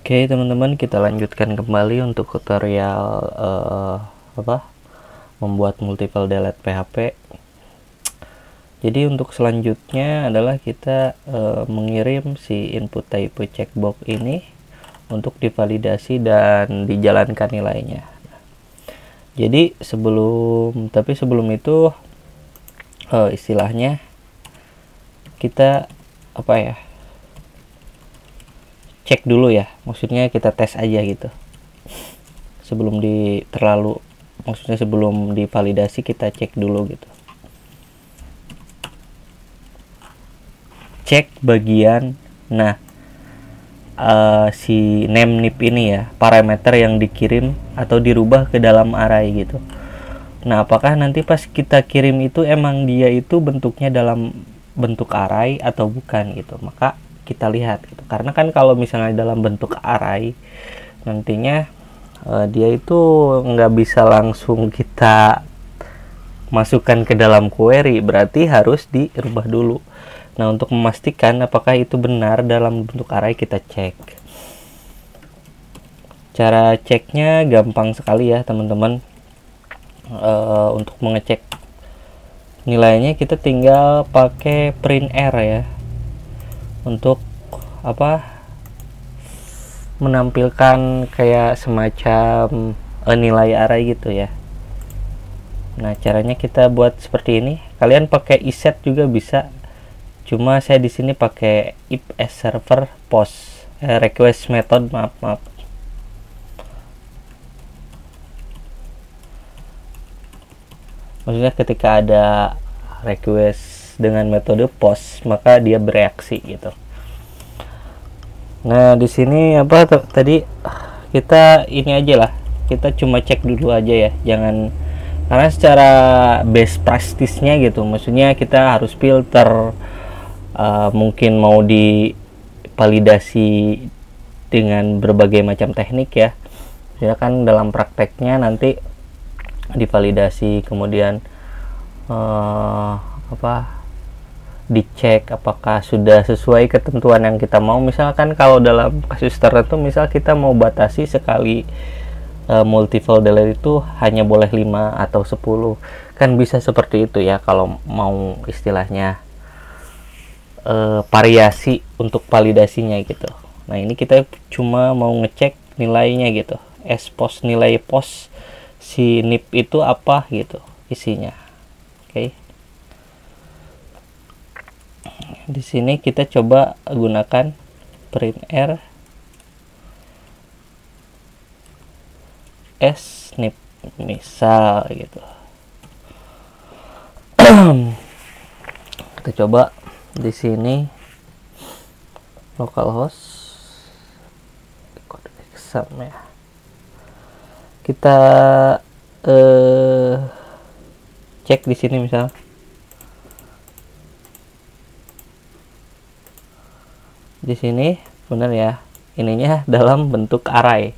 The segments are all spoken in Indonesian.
Oke teman-teman, kita lanjutkan kembali untuk tutorial membuat multiple delete PHP. Jadi untuk selanjutnya adalah kita mengirim si input type checkbox ini untuk divalidasi dan dijalankan nilainya. Jadi sebelum itu istilahnya kita cek dulu ya, maksudnya kita tes aja gitu sebelum sebelum divalidasi kita cek dulu gitu. Cek bagian si name nip ini ya, parameter yang dikirim atau dirubah ke dalam array gitu. Nah, apakah nanti pas kita kirim itu emang dia itu bentuknya dalam bentuk array atau bukan gitu. Maka kita lihat gitu. Karena kan kalau misalnya dalam bentuk array, nantinya dia itu nggak bisa langsung kita masukkan ke dalam query, berarti harus dirubah dulu. Nah, untuk memastikan apakah itu benar dalam bentuk array, kita cek. Cara ceknya gampang sekali ya teman-teman. Untuk mengecek nilainya kita tinggal pakai printr ya, untuk menampilkan kayak semacam nilai array gitu ya. Nah, caranya kita buat seperti ini. Kalian pakai iset juga bisa, cuma saya di sini pakai if as server post request method, maaf. Maksudnya ketika ada request dengan metode post, maka dia bereaksi gitu. Nah, di sini tadi kita ini aja lah, kita cuma cek dulu aja ya, jangan, karena secara best practice-nya gitu, maksudnya kita harus filter, mungkin mau divalidasi dengan berbagai macam teknik ya. Ya kan dalam prakteknya nanti divalidasi, kemudian dicek apakah sudah sesuai ketentuan yang kita mau. Misalkan kalau dalam kasus tertentu, misal kita mau batasi sekali multiple delete itu hanya boleh 5 atau 10, kan bisa seperti itu ya kalau mau istilahnya variasi untuk validasinya gitu. Nah, ini kita cuma mau ngecek nilainya gitu, post, nilai post si nip itu apa gitu isinya. Oke. Di sini kita coba gunakan printr snip misal gitu. Kita coba di sini localhost kode exam ya. Kita cek di sini misal di sini benar ya, ininya dalam bentuk array,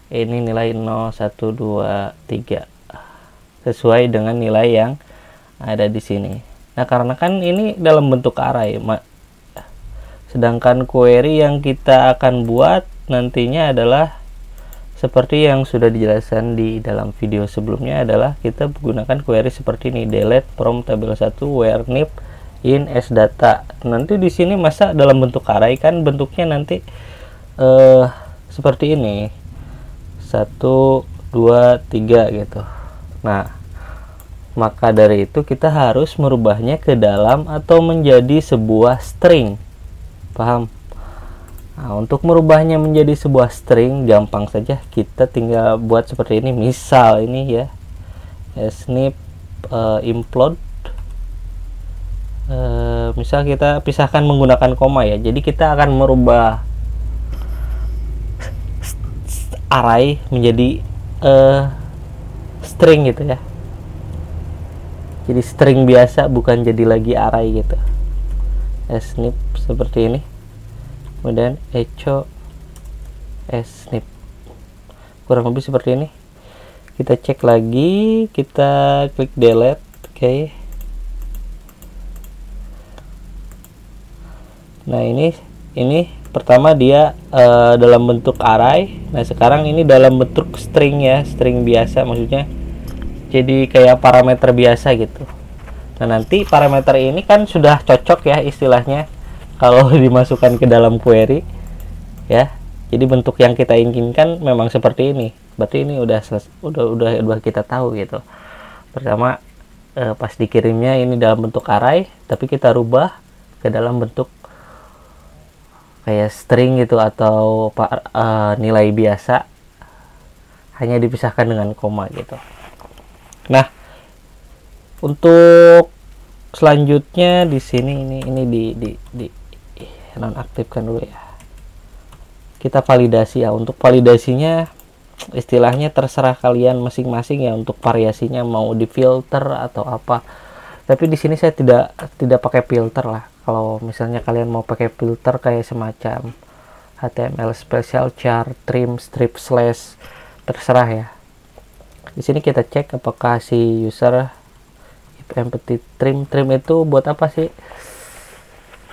ini nilai 0, 1, 2, 3 sesuai dengan nilai yang ada di sini. Nah, karena kan ini dalam bentuk array, sedangkan query yang kita akan buat nantinya adalah seperti yang sudah dijelaskan di dalam video sebelumnya, adalah kita menggunakan query seperti ini, delete from table 1 where nip in as data. Nanti di sini masa dalam bentuk array, kan bentuknya nanti seperti ini, 1, 2, 3 gitu. Nah, maka dari itu kita harus merubahnya ke dalam atau menjadi sebuah string. Paham? Nah, untuk merubahnya menjadi sebuah string gampang saja, kita tinggal buat seperti ini. Misal ini ya, snip implode, misal kita pisahkan menggunakan koma ya. Jadi kita akan merubah array menjadi string gitu ya. Jadi string biasa, bukan jadi lagi array gitu. Snip seperti ini, kemudian echo snip, kurang lebih seperti ini. Kita cek lagi, kita klik delete. Oke. Nah, ini Pertama dia dalam bentuk array. Nah sekarang ini dalam bentuk string ya, string biasa, maksudnya jadi kayak parameter biasa gitu. Nah nanti parameter ini kan sudah cocok ya istilahnya kalau dimasukkan ke dalam query ya. Jadi bentuk yang kita inginkan memang seperti ini. Berarti ini udah kita tahu gitu. Pertama pas dikirimnya ini dalam bentuk array, tapi kita rubah ke dalam bentuk kayak string gitu atau nilai biasa, hanya dipisahkan dengan koma gitu. Nah untuk selanjutnya di sini ini di nonaktifkan dulu ya. Kita validasi ya. Untuk validasinya istilahnya terserah kalian masing-masing ya, untuk variasinya mau di filter atau apa. Tapi di sini saya tidak pakai filter lah. Kalau misalnya kalian mau pakai filter kayak semacam HTML special char, trim, strip, slash, terserah ya. Di sini kita cek apakah si user if empty trim itu buat apa sih?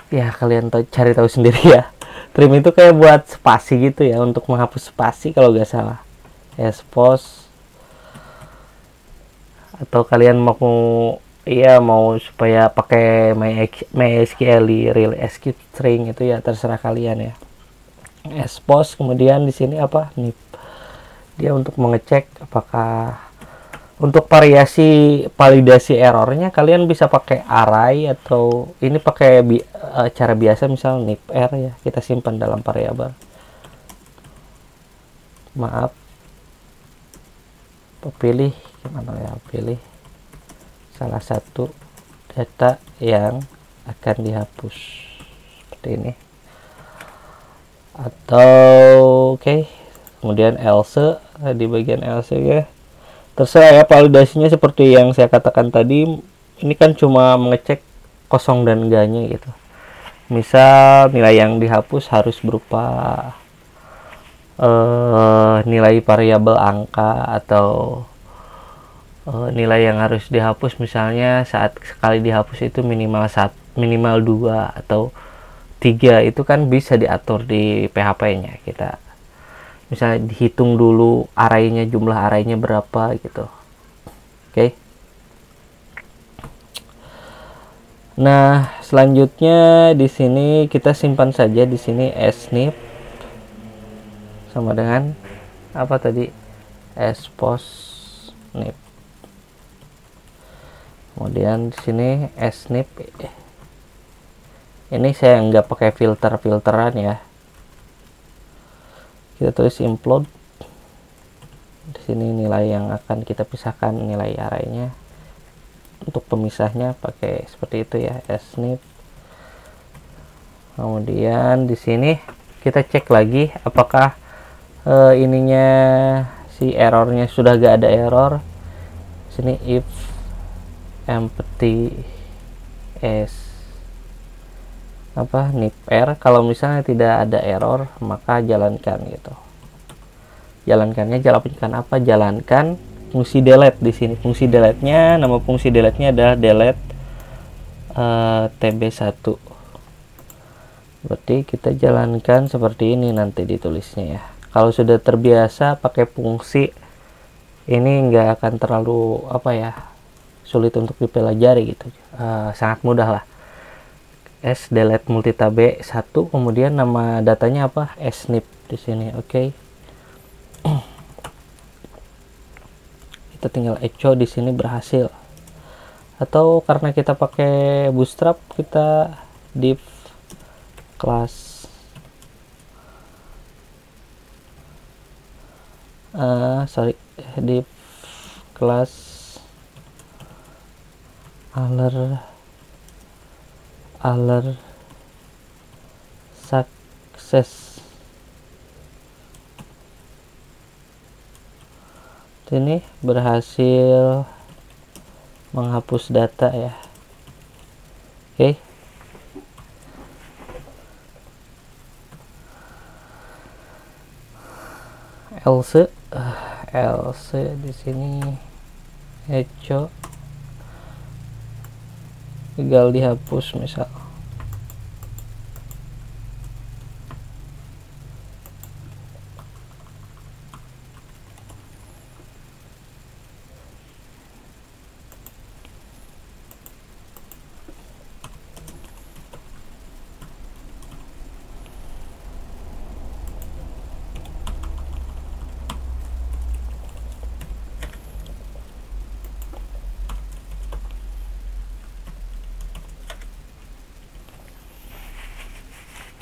Ya kalian cari tahu sendiri ya. Trim itu kayak buat spasi gitu ya, untuk menghapus spasi kalau nggak salah. Expose atau kalian mau supaya pakai MySQL real SQ string itu ya terserah kalian ya. Expose kemudian di sini apa nih? Dia untuk mengecek apakah untuk validasi errornya kalian bisa pakai array atau ini pakai cara biasa, misal nip_r ya, kita simpan dalam variabel. Maaf, pilih gimana ya, pilih salah satu data yang akan dihapus seperti ini, atau oke. Kemudian else, di bagian else ya terserah ya, validasinya seperti yang saya katakan tadi. Ini kan cuma mengecek kosong dan enggaknya gitu. Misal nilai yang dihapus harus berupa nilai variabel angka, atau nilai yang harus dihapus misalnya saat sekali dihapus itu minimal 2 atau 3, itu kan bisa diatur di PHP-nya. Kita misalnya dihitung dulu arraynya, jumlah arraynya berapa gitu. Oke. Nah selanjutnya di sini kita simpan saja di sini snip sama dengan apa tadi, expose nip. Kemudian di sini snip ini saya nggak pakai filteran ya. Kita tulis implode. Di sini nilai yang akan kita pisahkan, nilai arraynya. Untuk pemisahnya pakai seperti itu ya, snip. Kemudian di sini kita cek lagi apakah ininya si errornya sudah gak ada error. Sini if empty nip_r, kalau misalnya tidak ada error maka jalankan gitu. Jalankannya apa? Jalankan fungsi delete di sini. Fungsi delete-nya, nama fungsi delete-nya adalah delete tb1. Berarti kita jalankan seperti ini nanti ditulisnya ya. Kalau sudah terbiasa pakai fungsi ini nggak akan terlalu sulit untuk dipelajari gitu. Sangat mudah lah. Delete multitabe 1, kemudian nama datanya apa, snip di sini. Oke. Kita tinggal echo di sini berhasil. Atau karena kita pakai bootstrap, kita div class div class alert success. Ini berhasil menghapus data ya. Oke. Else di sini echo tinggal dihapus misal.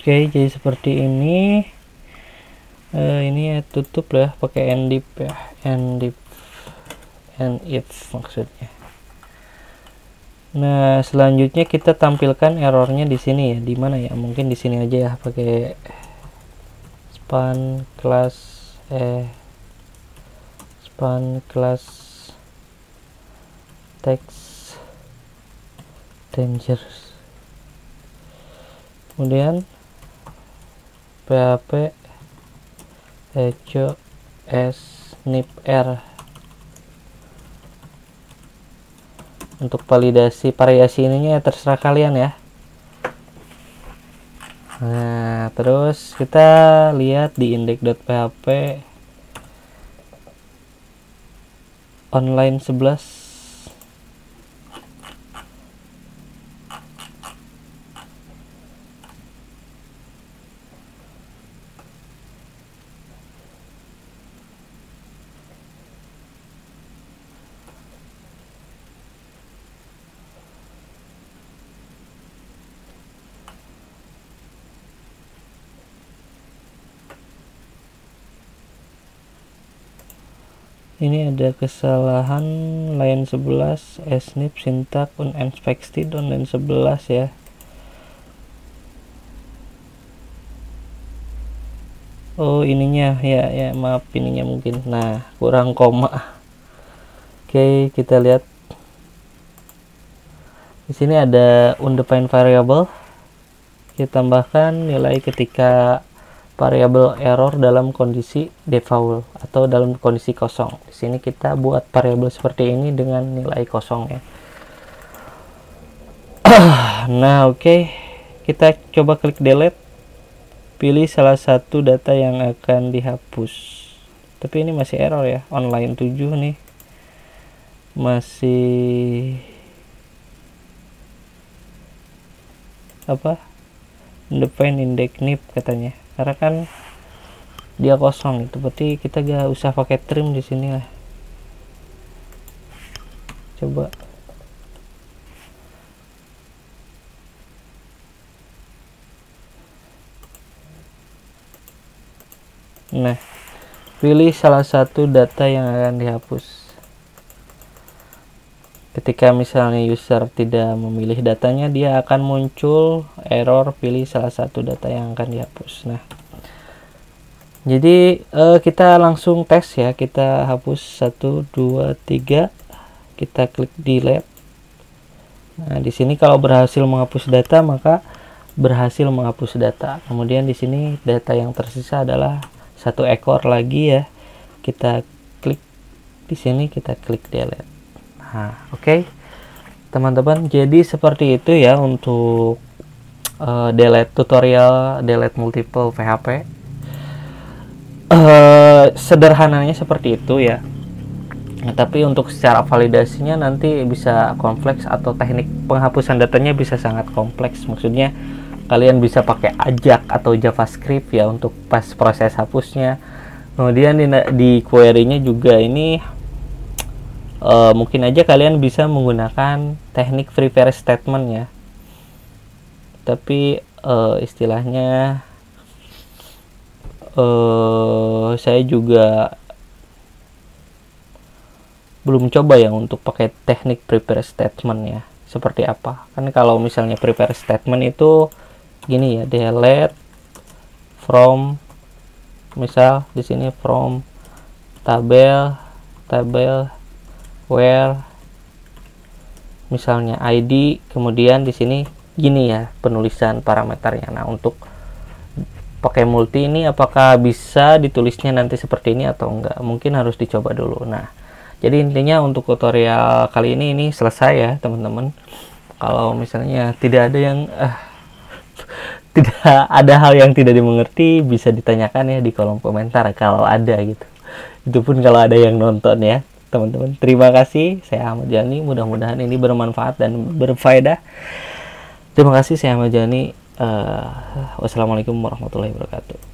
Oke, jadi seperti ini. Ini ya tutup lah pakai endif ya, endif maksudnya. Nah, selanjutnya kita tampilkan errornya di sini ya. Di mana ya? Mungkin di sini aja ya, pakai span class text dangerous. Kemudian php echo snipr untuk validasi variasi ininya ya, terserah kalian ya. Nah, terus kita lihat di index.php online 11. Ini ada kesalahan line 11 snip syntax unexpected on line 11 ya. Oh, ininya ya maaf, ininya mungkin. Nah, kurang koma. Oke, kita lihat. Di sini ada undefined variable. Kita tambahkan nilai ketika variabel error dalam kondisi default atau dalam kondisi kosong. Di sini kita buat variabel seperti ini dengan nilai kosong ya. Nah, oke. Kita coba klik delete. Pilih salah satu data yang akan dihapus. Tapi ini masih error ya. Online 7 nih. Masih apa? Undefined index nip katanya. Karena kan dia kosong itu, berarti kita gak usah pakai trim di sini lah. Coba. Nah, pilih salah satu data yang akan dihapus. Ketika misalnya user tidak memilih datanya, dia akan muncul error pilih salah satu data yang akan dihapus. Nah, jadi kita langsung tes ya. Kita hapus 1, 2, 3. Kita klik delete. Nah, di sini kalau berhasil menghapus data, maka berhasil menghapus data. Kemudian di sini data yang tersisa adalah 1 ekor lagi ya. Kita klik di sini, kita klik delete. Nah, oke. Teman-teman, jadi seperti itu ya untuk delete tutorial delete multiple PHP. Sederhananya seperti itu ya. Nah, tapi untuk secara validasinya nanti bisa kompleks, atau teknik penghapusan datanya bisa sangat kompleks. Maksudnya kalian bisa pakai Ajax atau JavaScript ya untuk pas proses hapusnya. Kemudian di query-nya juga ini mungkin aja kalian bisa menggunakan teknik prepare statement ya. Tapi istilahnya saya juga belum coba ya untuk pakai teknik prepare statement ya, seperti apa. Kan kalau misalnya prepare statement itu gini ya, delete from, misal di sini from tabel where misalnya ID, kemudian di sini gini ya penulisan parameternya. Nah, untuk pakai multi ini apakah bisa ditulisnya nanti seperti ini atau enggak, mungkin harus dicoba dulu. Nah, jadi intinya untuk tutorial kali ini selesai ya teman-teman. Kalau misalnya tidak ada yang tidak ada hal yang tidak dimengerti, bisa ditanyakan ya di kolom komentar kalau ada gitu. Itu pun kalau ada yang nonton ya teman-teman. Terima kasih, saya Ahmad Jani. Mudah-mudahan ini bermanfaat dan berfaedah. Terima kasih, saya Ahmad Jani. Wassalamualaikum warahmatullahi wabarakatuh.